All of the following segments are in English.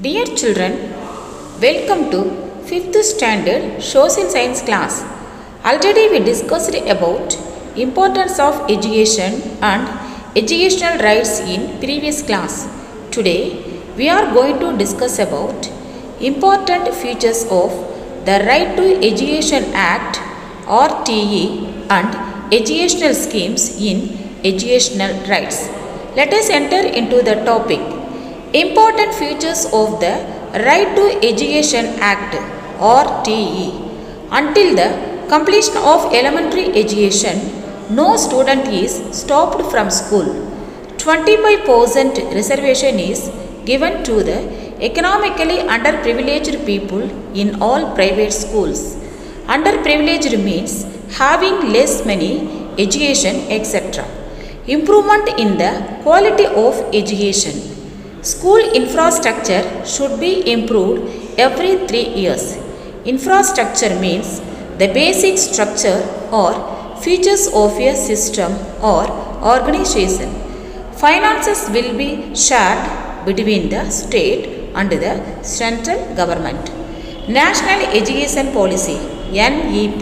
Dear children, welcome to 5th standard social science class. Already we discussed about importance of education and educational rights in previous class. Today we are going to discuss about important features of the Right to Education Act (RTE) and educational schemes in educational rights. Let us enter into the topic. Important features of the Right to Education Act (RTE). Until the completion of elementary education, no student is stopped from school. 25% reservation is given to the economically underprivileged people in all private schools. Underprivileged means having less money, education, etc. Improvement in the quality of education. School infrastructure should be improved every 3 years. Infrastructure means the basic structure or features of a system or organization. Finances will be shared between the state and the central government. National Education Policy (NEP).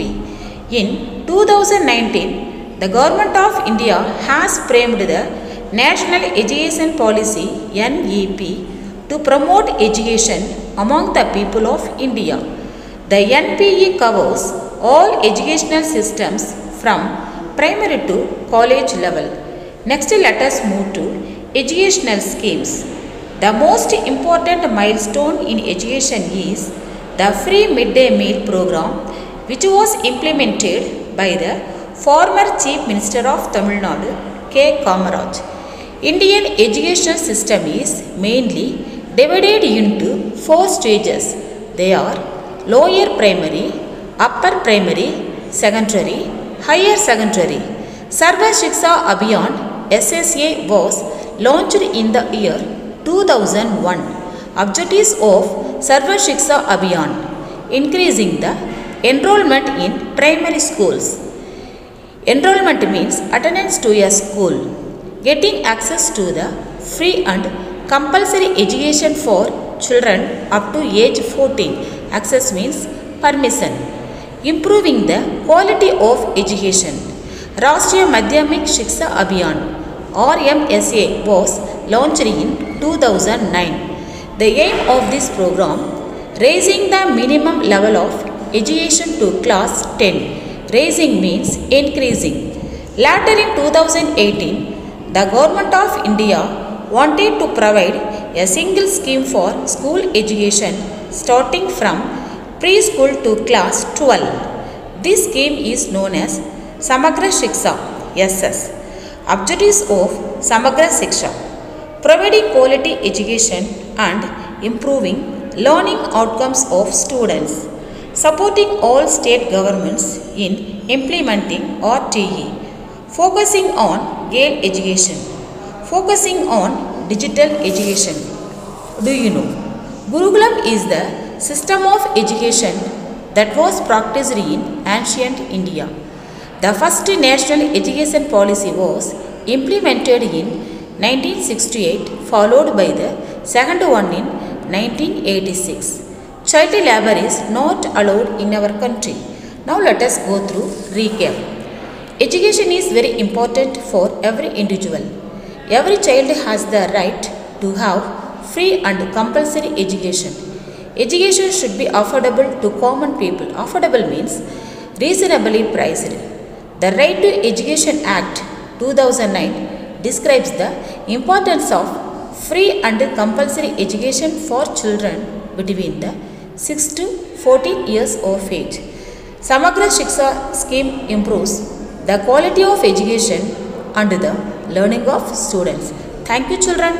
In 2019, the Government of India has framed the National Education Policy (NEP) to promote education among the people of India. The NPE covers all educational systems from primary to college level. Next, let us move to educational schemes. The most important milestone in education is the free midday meal program, which was implemented by the former Chief Minister of Tamil Nadu, K. Kamaraj. Indian education system is mainly divided into 4 stages. They are lower primary, upper primary, secondary, higher secondary. Sarva Shiksha Abhiyan (SSA) was launched in the year 2001. Objectives of Sarva Shiksha Abhiyan: increasing the enrollment in primary schools. Enrollment means attendance to a school. Getting access to the free and compulsory education for children up to age 14. Access means permission. Improving the quality of education. Rashtriya Madhyamik Shiksha Abhiyan (RMSA) was launched in 2009. The aim of this program: raising the minimum level of education to class 10. Raising means increasing. Later in 2018, the Government of India wanted to provide a single scheme for school education starting from preschool to class 12. This scheme is known as Samagra Shiksha (SS). Objectives of Samagra Shiksha: providing quality education and improving learning outcomes of students. Supporting all state governments in implementing RTE. Focusing on girl education. Focusing on digital education. Do you know? Gurukulam is the system of education that was practiced in ancient India. The first national education policy was implemented in 1968, followed by the second one in 1986. Child labor is not allowed in our country. Now let us go through recap. Education is very important for every individual. Every child has the right to have free and compulsory education. Education should be affordable to common people. Affordable means reasonably priced. The Right to Education Act 2009 describes the importance of free and compulsory education for children between the 6 to 14 years of age. Samagra Shiksha scheme improves the quality of education and the learning of students. Thank you, children.